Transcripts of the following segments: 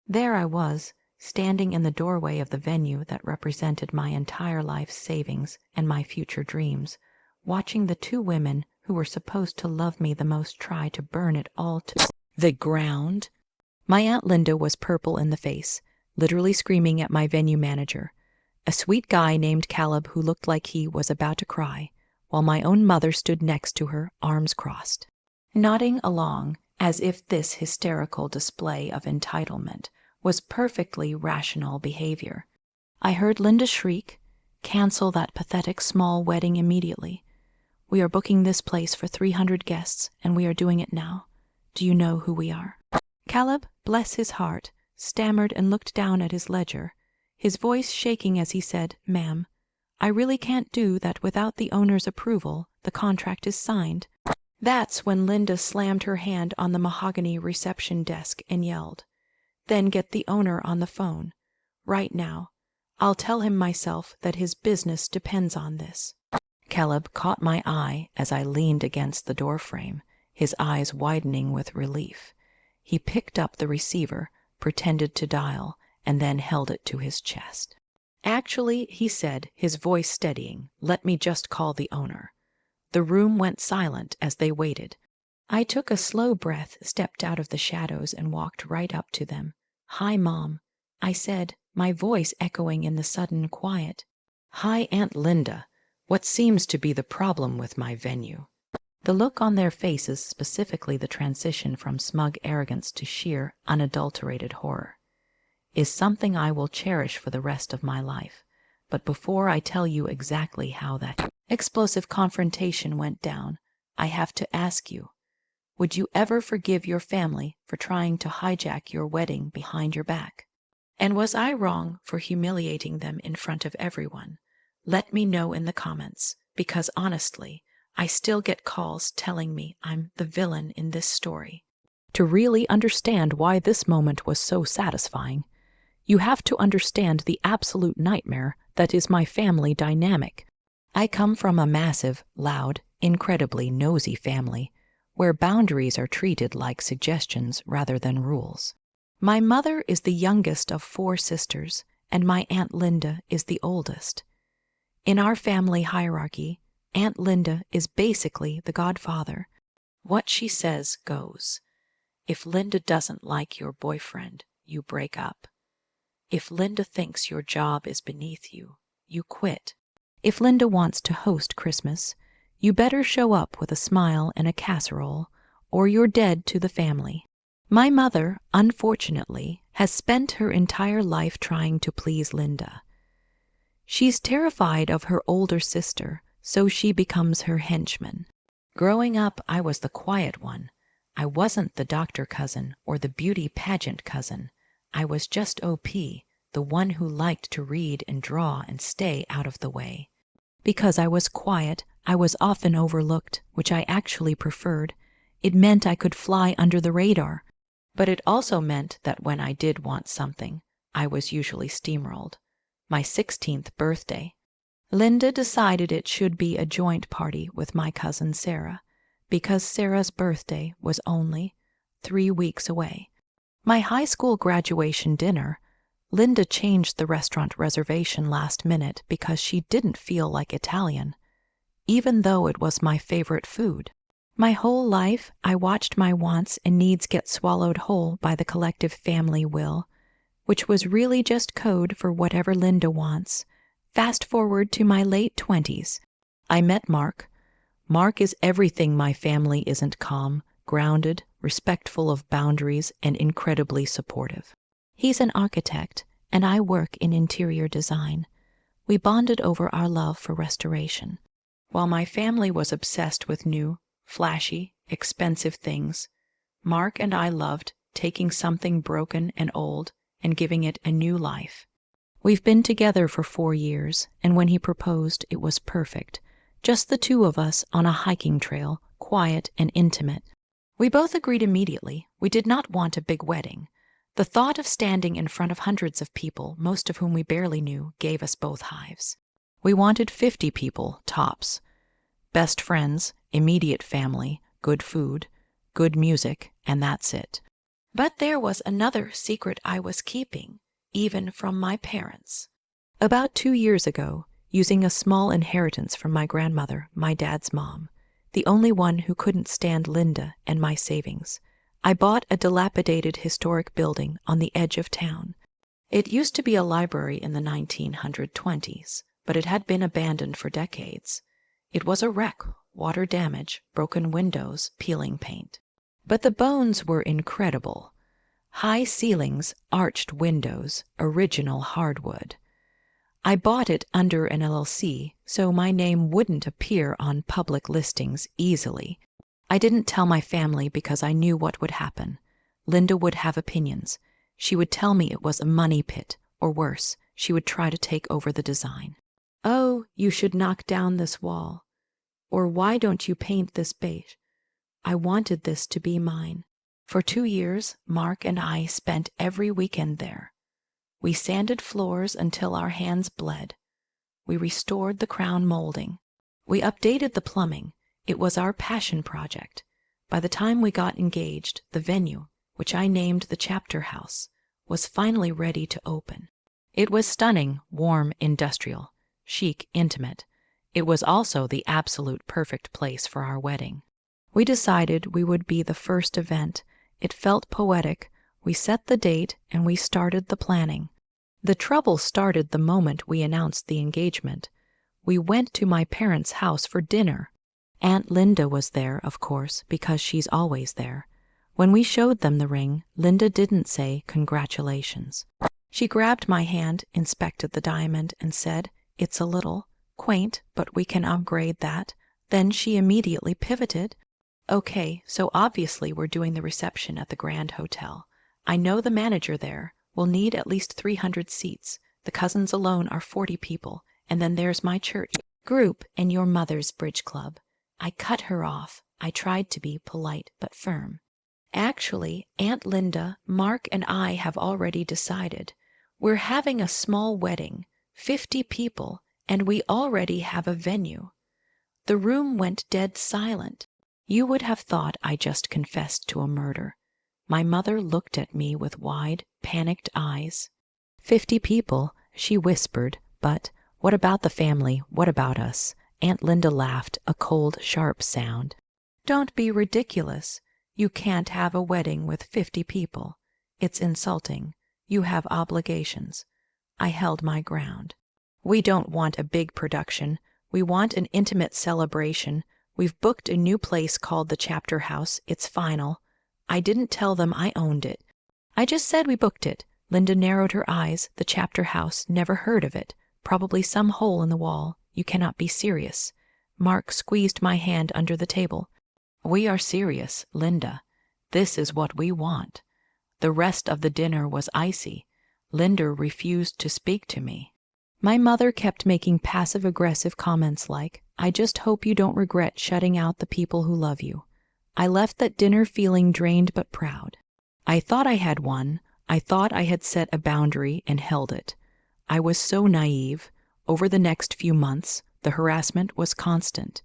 There I was, standing in the doorway of the venue that represented my entire life's savings and my future dreams, watching the two women who were supposed to love me the most try to burn it all to the ground. My Aunt Linda was purple in the face, literally screaming at my venue manager, a sweet guy named Caleb who looked like he was about to cry, while my own mother stood next to her, arms crossed, nodding along as if this hysterical display of entitlement was perfectly rational behavior. I heard Linda shriek, "Cancel that pathetic small wedding immediately. We are booking this place for 300 guests, and we are doing it now. Do you know who we are?" Caleb, bless his heart, stammered and looked down at his ledger, his voice shaking as he said, "Ma'am, I really can't do that without the owner's approval. The contract is signed." That's when Linda slammed her hand on the mahogany reception desk and yelled, "Then get the owner on the phone. Right now. I'll tell him myself that his business depends on this." Caleb caught my eye as I leaned against the doorframe, his eyes widening with relief. He picked up the receiver, pretended to dial, and then held it to his chest. "Actually," he said, his voice steadying, "let me just call the owner." The room went silent as they waited. I took a slow breath, stepped out of the shadows, and walked right up to them. "Hi, Mom," I said, my voice echoing in the sudden quiet. "Hi, Aunt Linda. What seems to be the problem with my venue?" The look on their faces, specifically the transition from smug arrogance to sheer, unadulterated horror, is something I will cherish for the rest of my life. But before I tell you exactly how that explosive confrontation went down, I have to ask you, would you ever forgive your family for trying to hijack your wedding behind your back? And was I wrong for humiliating them in front of everyone? Let me know in the comments, because honestly, I still get calls telling me I'm the villain in this story. To really understand why this moment was so satisfying, you have to understand the absolute nightmare that is my family dynamic. I come from a massive, loud, incredibly nosy family, where boundaries are treated like suggestions rather than rules. My mother is the youngest of 4 sisters, and my Aunt Linda is the oldest. In our family hierarchy, Aunt Linda is basically the godfather. What she says goes. If Linda doesn't like your boyfriend, you break up. If Linda thinks your job is beneath you, you quit. If Linda wants to host Christmas, you better show up with a smile and a casserole, or you're dead to the family. My mother, unfortunately, has spent her entire life trying to please Linda. She's terrified of her older sister, so she becomes her henchman. Growing up, I was the quiet one. I wasn't the doctor cousin or the beauty pageant cousin. I was just OP, the one who liked to read and draw and stay out of the way. Because I was quiet, I was often overlooked, which I actually preferred. It meant I could fly under the radar. But it also meant that when I did want something, I was usually steamrolled. My 16th birthday. Linda decided it should be a joint party with my cousin Sarah, because Sarah's birthday was only 3 weeks away. My high school graduation dinner, Linda changed the restaurant reservation last minute because she didn't feel like Italian, even though it was my favorite food. My whole life, I watched my wants and needs get swallowed whole by the collective family will, which was really just code for whatever Linda wants. Fast forward to my late 20s. I met Mark. Mark is everything my family isn't: calm, grounded, respectful of boundaries, and incredibly supportive. He's an architect, and I work in interior design. We bonded over our love for restoration. While my family was obsessed with new, flashy, expensive things, Mark and I loved taking something broken and old and giving it a new life. We've been together for 4 years, and when he proposed, it was perfect. Just the two of us on a hiking trail, quiet and intimate. We both agreed immediately. We did not want a big wedding. The thought of standing in front of hundreds of people, most of whom we barely knew, gave us both hives. We wanted 50 people, tops. Best friends, immediate family, good food, good music, and that's it. But there was another secret I was keeping, even from my parents. About 2 years ago, using a small inheritance from my grandmother, my dad's mom, the only one who couldn't stand Linda and my savings, I bought a dilapidated historic building on the edge of town. It used to be a library in the 1920s, but it had been abandoned for decades. It was a wreck, water damage, broken windows, peeling paint. But the bones were incredible. High ceilings, arched windows, original hardwood. I bought it under an LLC, so my name wouldn't appear on public listings easily. I didn't tell my family because I knew what would happen. Linda would have opinions. She would tell me it was a money pit, or worse, she would try to take over the design. "Oh, you should knock down this wall," or "Why don't you paint this beige?" I wanted this to be mine. For 2 years, Mark and I spent every weekend there. We sanded floors until our hands bled. We restored the crown molding. We updated the plumbing. It was our passion project. By the time we got engaged, the venue, which I named the Chapter House, was finally ready to open. It was stunning, warm, industrial, chic, intimate. It was also the absolute perfect place for our wedding. We decided we would be the first event. It felt poetic. We set the date and we started the planning. The trouble started the moment we announced the engagement. We went to my parents' house for dinner. Aunt Linda was there, of course, because she's always there. When we showed them the ring, Linda didn't say congratulations. She grabbed my hand, inspected the diamond, and said, "It's a little quaint, but we can upgrade that." Then she immediately pivoted. "Okay, so obviously we're doing the reception at the Grand Hotel. I know the manager there. We'll need at least 300 seats. The cousins alone are 40 people, and then there's my church group and your mother's bridge club." I cut her off. I tried to be polite but firm. "Actually, Aunt Linda, Mark, and I have already decided. We're having a small wedding, 50 people, and we already have a venue." The room went dead silent. You would have thought I just confessed to a murder. My mother looked at me with wide, panicked eyes. 50 people, she whispered, but what about the family? What about us? Aunt Linda laughed, a cold, sharp sound. "Don't be ridiculous. You can't have a wedding with 50 people. It's insulting. You have obligations." I held my ground. "We don't want a big production. We want an intimate celebration. We've booked a new place called the Chapter House. It's final." I didn't tell them I owned it. I just said we booked it. Linda narrowed her eyes. "The Chapter House, never heard of it. Probably some hole in the wall. You cannot be serious." Mark squeezed my hand under the table. "We are serious, Linda. This is what we want." The rest of the dinner was icy. Linda refused to speak to me. My mother kept making passive-aggressive comments like, "I just hope you don't regret shutting out the people who love you." I left that dinner feeling drained but proud. I thought I had won. I thought I had set a boundary and held it. I was so naive. Over the next few months, the harassment was constant.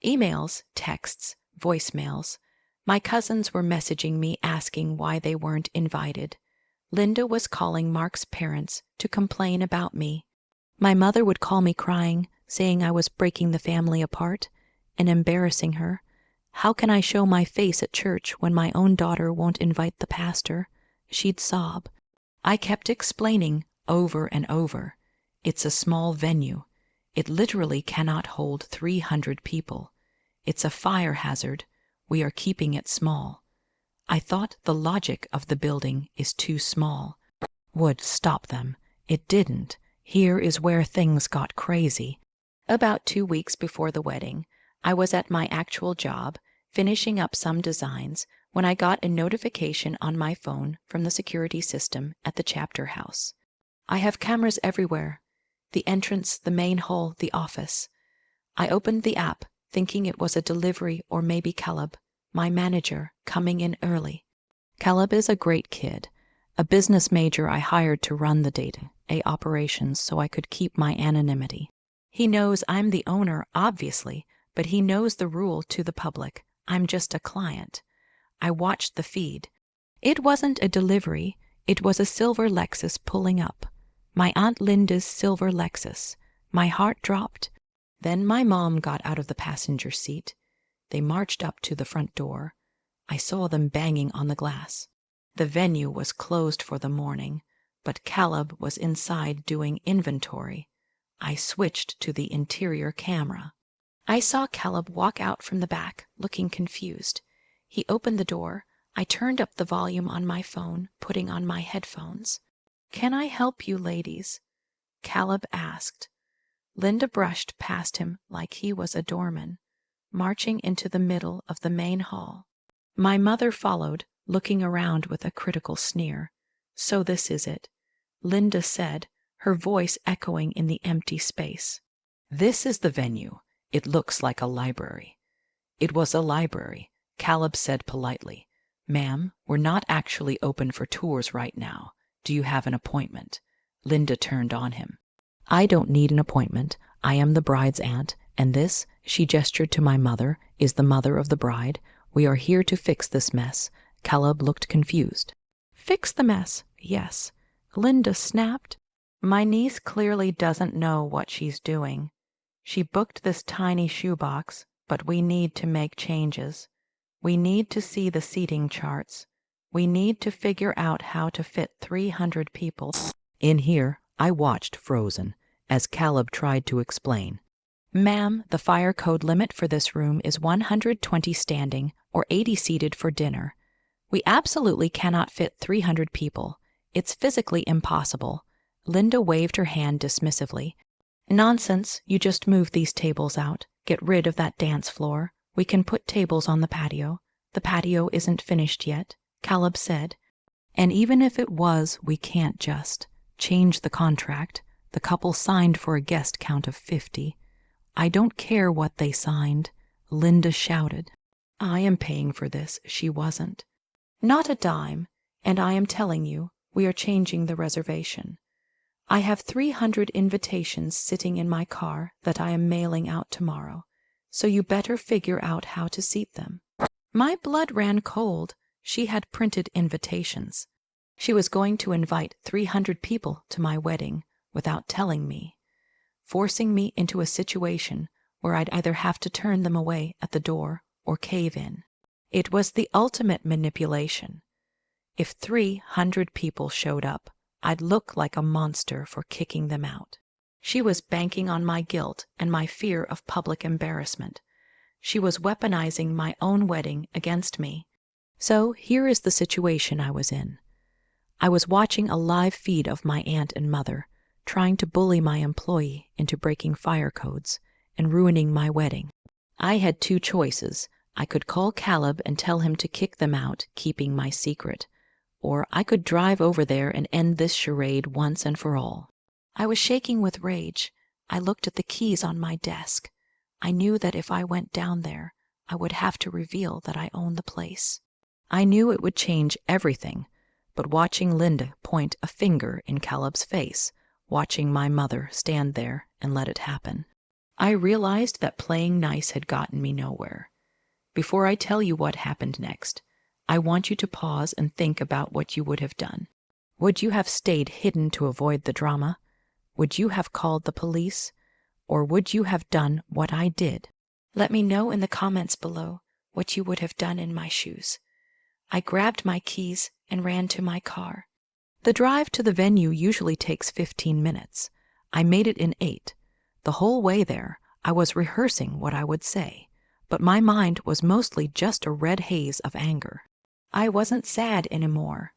Emails, texts, voicemails. My cousins were messaging me asking why they weren't invited. Linda was calling Mark's parents to complain about me. My mother would call me crying, saying I was breaking the family apart and embarrassing her. How can I show my face at church when my own daughter won't invite the pastor? She'd sob. I kept explaining over and over. It's a small venue. It literally cannot hold 300 people. It's a fire hazard. We are keeping it small. I thought the logic of the building is too small. Would stop them. It didn't. Here is where things got crazy. About 2 weeks before the wedding, I was at my actual job, finishing up some designs, when I got a notification on my phone from the security system at the Chapter House. I have cameras everywhere. The entrance, the main hall, the office. I opened the app, thinking it was a delivery or maybe Caleb, my manager, coming in early. Caleb is a great kid, a business major I hired to run the day-to-day operations so I could keep my anonymity. He knows I'm the owner, obviously, but he knows the rule to the public. I'm just a client. I watched the feed. It wasn't a delivery, it was a silver Lexus pulling up. My Aunt Linda's silver Lexus. My heart dropped. Then my mom got out of the passenger seat. They marched up to the front door. I saw them banging on the glass. The venue was closed for the morning, but Caleb was inside doing inventory. I switched to the interior camera. I saw Caleb walk out from the back, looking confused. He opened the door. I turned up the volume on my phone, putting on my headphones. "Can I help you, ladies?" Caleb asked. Linda brushed past him like he was a doorman, marching into the middle of the main hall. My mother followed, looking around with a critical sneer. "So this is it," Linda said, her voice echoing in the empty space. "This is the venue. It looks like a library." It was a library. Caleb said politely, "Ma'am, we're not actually open for tours right now. Do you have an appointment?" Linda turned on him. "I don't need an appointment. I am the bride's aunt, and this," she gestured to my mother, "is the mother of the bride. We are here to fix this mess." Caleb looked confused. "Fix the mess, yes," Linda snapped. "My niece clearly doesn't know what she's doing. She booked this tiny shoebox, but we need to make changes. We need to see the seating charts. We need to figure out how to fit 300 people in here." I watched frozen as Caleb tried to explain. "Ma'am, the fire code limit for this room is 120 standing or 80 seated for dinner. We absolutely cannot fit 300 people. It's physically impossible." Linda waved her hand dismissively. "Nonsense, you just move these tables out. Get rid of that dance floor. We can put tables on the patio. The patio isn't finished yet," Caleb said. "And even if it was, we can't just change the contract. The couple signed for a guest count of 50. "I don't care what they signed," Linda shouted. "I am paying for this." She wasn't. "Not a dime, and I am telling you, we are changing the reservation. I have 300 invitations sitting in my car that I am mailing out tomorrow, so you better figure out how to seat them." My blood ran cold. She had printed invitations. She was going to invite 300 people to my wedding without telling me, forcing me into a situation where I'd either have to turn them away at the door or cave in. It was the ultimate manipulation. If 300 people showed up, I'd look like a monster for kicking them out. She was banking on my guilt and my fear of public embarrassment. She was weaponizing my own wedding against me. So here is the situation I was in. I was watching a live feed of my aunt and mother, trying to bully my employee into breaking fire codes and ruining my wedding. I had two choices. I could call Caleb and tell him to kick them out, keeping my secret, or I could drive over there and end this charade once and for all. I was shaking with rage. I looked at the keys on my desk. I knew that if I went down there, I would have to reveal that I owned the place. I knew it would change everything, but watching Linda point a finger in Caleb's face, watching my mother stand there and let it happen, I realized that playing nice had gotten me nowhere. Before I tell you what happened next, I want you to pause and think about what you would have done. Would you have stayed hidden to avoid the drama? Would you have called the police? Or would you have done what I did? Let me know in the comments below what you would have done in my shoes. I grabbed my keys and ran to my car. The drive to the venue usually takes 15 minutes. I made it in 8. The whole way there, I was rehearsing what I would say, but my mind was mostly just a red haze of anger. I wasn't sad anymore.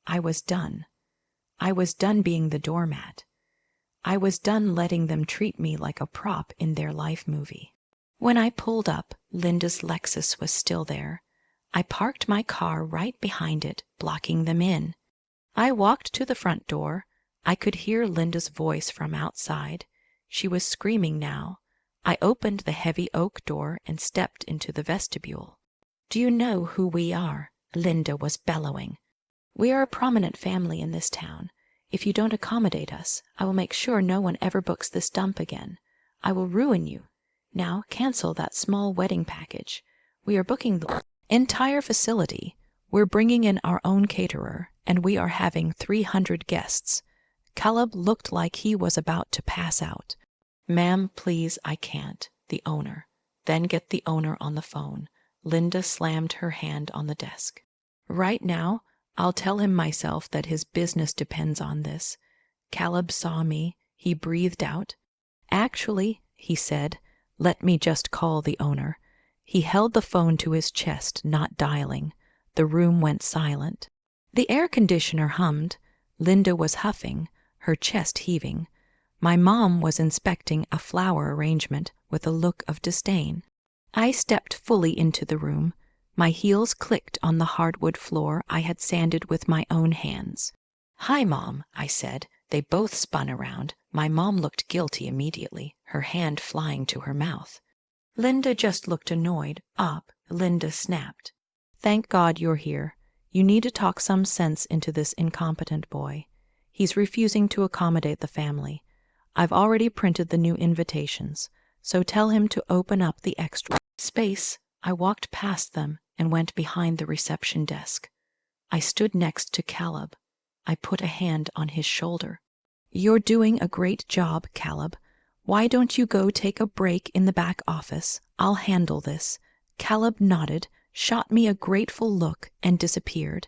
I was done. I was done being the doormat. I was done letting them treat me like a prop in their life movie. When I pulled up, Linda's Lexus was still there. I parked my car right behind it, blocking them in. I walked to the front door. I could hear Linda's voice from outside. She was screaming now. I opened the heavy oak door and stepped into the vestibule. "Do you know who we are?" Linda was bellowing. "We are a prominent family in this town. If you don't accommodate us, I will make sure no one ever books this dump again. I will ruin you. Now cancel that small wedding package. We are booking the entire facility. We're bringing in our own caterer, and we are having 300 guests. Caleb looked like he was about to pass out. Ma'am, please, I can't. The owner. Then get the owner on the phone. Linda slammed her hand on the desk. Right now, I'll tell him myself that his business depends on this. Caleb saw me. He breathed out. Actually, he said, let me just call the owner. He held the phone to his chest, not dialing. The room went silent. The air conditioner hummed. Linda was huffing, her chest heaving. My mom was inspecting a flower arrangement with a look of disdain. I stepped fully into the room. My heels clicked on the hardwood floor I had sanded with my own hands. Hi, Mom, I said. They both spun around. My mom looked guilty immediately, her hand flying to her mouth. Linda just looked annoyed. Up, Linda snapped. Thank God you're here. You need to talk some sense into this incompetent boy. He's refusing to accommodate the family. I've already printed the new invitations, so tell him to open up the extra space. I walked past them and went behind the reception desk. I stood next to Caleb. I put a hand on his shoulder. You're doing a great job, Caleb. Why don't you go take a break in the back office? I'll handle this. Caleb nodded, shot me a grateful look, and disappeared.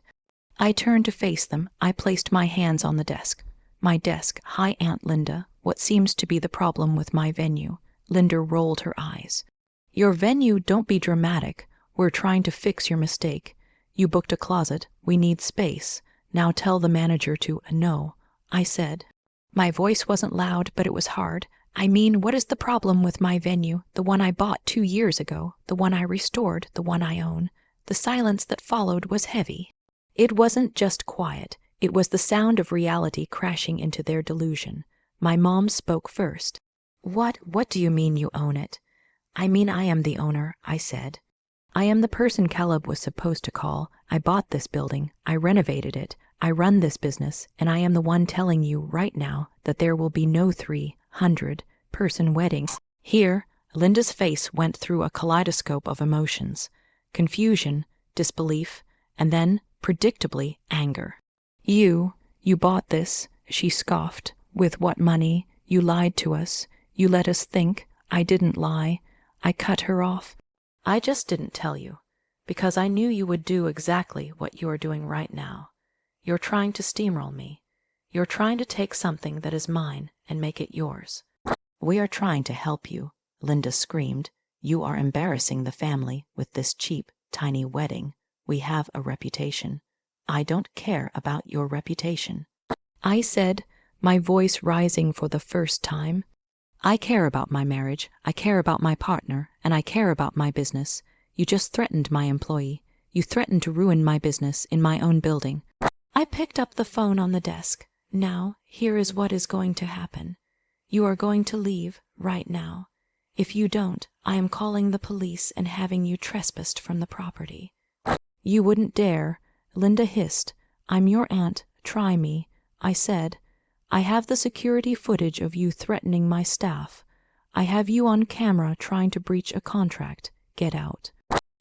I turned to face them. I placed my hands on the desk. My desk. Hi, Aunt Linda. What seems to be the problem with my venue? Linda rolled her eyes. Your venue, don't be dramatic. We're trying to fix your mistake. You booked a closet. We need space. Now tell the manager to no, I said. My voice wasn't loud, but it was hard. I mean, what is the problem with my venue? The one I bought 2 years ago, the one I restored, the one I own. The silence that followed was heavy. It wasn't just quiet. It was the sound of reality crashing into their delusion. My mom spoke first. What do you mean you own it? I mean I am the owner, I said. I am the person Caleb was supposed to call. I bought this building. I renovated it. I run this business, and I am the one telling you right now that there will be no 300-person weddings. Here, Linda's face went through a kaleidoscope of emotions. Confusion, disbelief, and then, predictably, anger. You bought this, she scoffed. With what money? You lied to us. You let us think. I didn't lie. I cut her off. I just didn't tell you, because I knew you would do exactly what you are doing right now. You're trying to steamroll me. You're trying to take something that is mine and make it yours. We are trying to help you, Linda screamed. You are embarrassing the family with this cheap, tiny wedding. We have a reputation. I don't care about your reputation. I said, my voice rising for the first time. I care about my marriage, I care about my partner, and I care about my business. You just threatened my employee. You threatened to ruin my business in my own building. I picked up the phone on the desk. Now, here is what is going to happen. You are going to leave right now. If you don't, I am calling the police and having you trespassed from the property. You wouldn't dare, Linda hissed. I'm your aunt, try me. I said, I have the security footage of you threatening my staff. I have you on camera trying to breach a contract. Get out.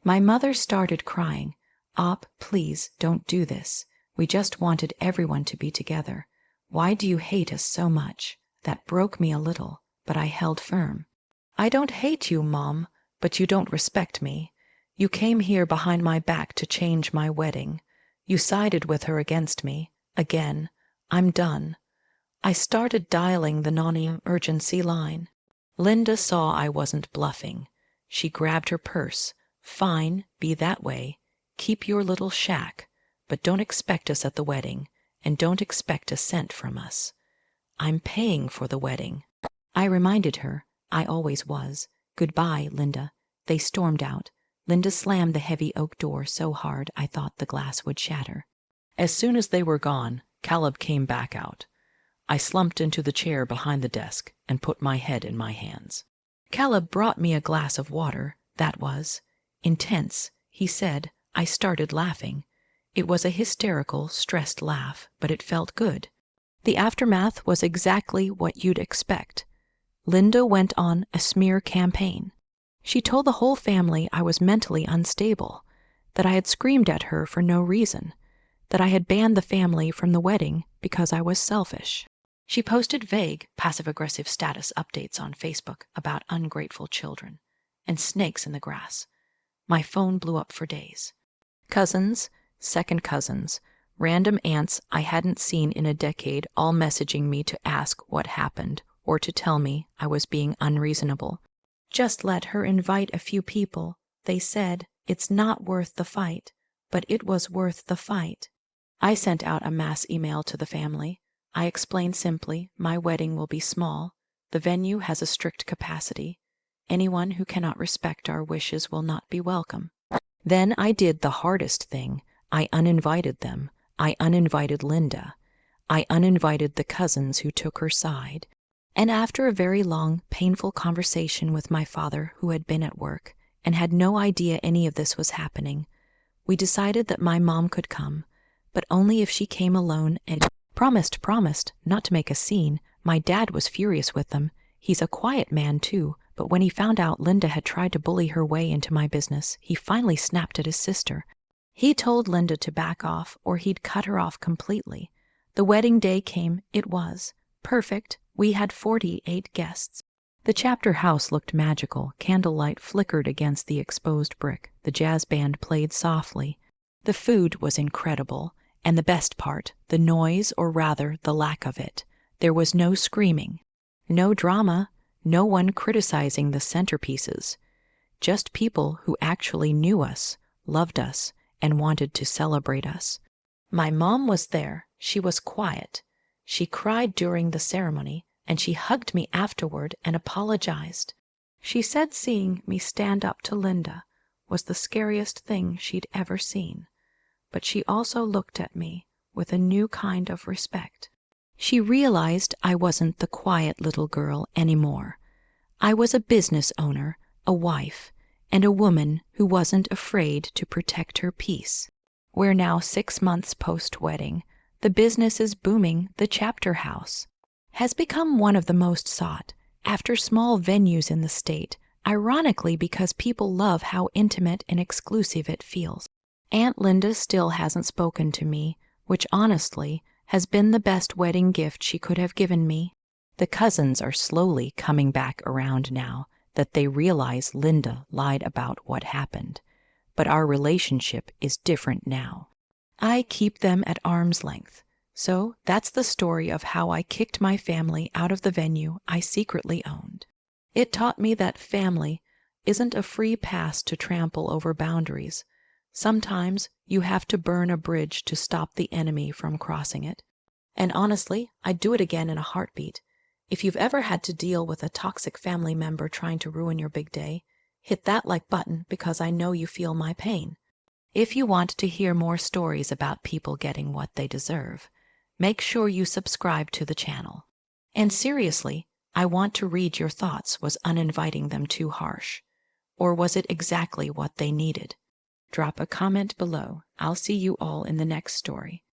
My mother started crying. Op, please, don't do this. We just wanted everyone to be together. Why do you hate us so much? That broke me a little, but I held firm. I don't hate you, Mom, but you don't respect me. You came here behind my back to change my wedding. You sided with her against me. Again. I'm done. I started dialing the non-emergency line. Linda saw I wasn't bluffing. She grabbed her purse. Fine, be that way. Keep your little shack. But don't expect us at the wedding, and don't expect a cent from us. I'm paying for the wedding. I reminded her. I always was. Goodbye, Linda. They stormed out. Linda slammed the heavy oak door so hard I thought the glass would shatter. As soon as they were gone, Caleb came back out. I slumped into the chair behind the desk and put my head in my hands. Caleb brought me a glass of water. That was intense, he said. I started laughing. It was a hysterical, stressed laugh, but it felt good. The aftermath was exactly what you'd expect. Linda went on a smear campaign. She told the whole family I was mentally unstable. that I had screamed at her for no reason, that I had banned the family from the wedding because I was selfish. She posted vague, passive-aggressive status updates on Facebook about ungrateful children and snakes in the grass. My phone blew up for days. Cousins, second cousins, random aunts I hadn't seen in a decade all messaging me to ask what happened or to tell me I was being unreasonable. Just let her invite a few people. They said it's not worth the fight, but it was worth the fight. I sent out a mass email to the family. I explained simply, my wedding will be small. The venue has a strict capacity. Anyone who cannot respect our wishes will not be welcome. Then I did the hardest thing. I uninvited them. I uninvited Linda. I uninvited the cousins who took her side. And after a very long, painful conversation with my father, who had been at work and had no idea any of this was happening, we decided that my mom could come, but only if she came alone and promised not to make a scene. My dad was furious with them. He's a quiet man too, but when he found out Linda had tried to bully her way into my business, he finally snapped at his sister. He told Linda to back off or he'd cut her off completely. The wedding day came. It was perfect. We had 48 guests. The chapter house looked magical. Candlelight flickered against the exposed brick. The jazz band played softly. The food was incredible. And the best part, the noise, or rather, the lack of it. There was no screaming, no drama, no one criticizing the centerpieces. Just people who actually knew us, loved us, and wanted to celebrate us. My mom was there. She was quiet. She cried during the ceremony, and she hugged me afterward and apologized. She said seeing me stand up to Linda was the scariest thing she'd ever seen. But she also looked at me with a new kind of respect. She realized I wasn't the quiet little girl anymore. I was a business owner, a wife, and a woman who wasn't afraid to protect her peace. We're now 6 months post-wedding. The business is booming. The chapter house has become one of the most sought after small venues in the state, ironically because people love how intimate and exclusive it feels. Aunt Linda still hasn't spoken to me, which honestly has been the best wedding gift she could have given me. The cousins are slowly coming back around now that they realize Linda lied about what happened. But our relationship is different now. I keep them at arm's length. So that's the story of how I kicked my family out of the venue I secretly owned. It taught me that family isn't a free pass to trample over boundaries. Sometimes you have to burn a bridge to stop the enemy from crossing it. And honestly, I'd do it again in a heartbeat. If you've ever had to deal with a toxic family member trying to ruin your big day, hit that like button because I know you feel my pain. If you want to hear more stories about people getting what they deserve, make sure you subscribe to the channel. And seriously, I want to read your thoughts. Was uninviting them too harsh? Or was it exactly what they needed? Drop a comment below. I'll see you all in the next story.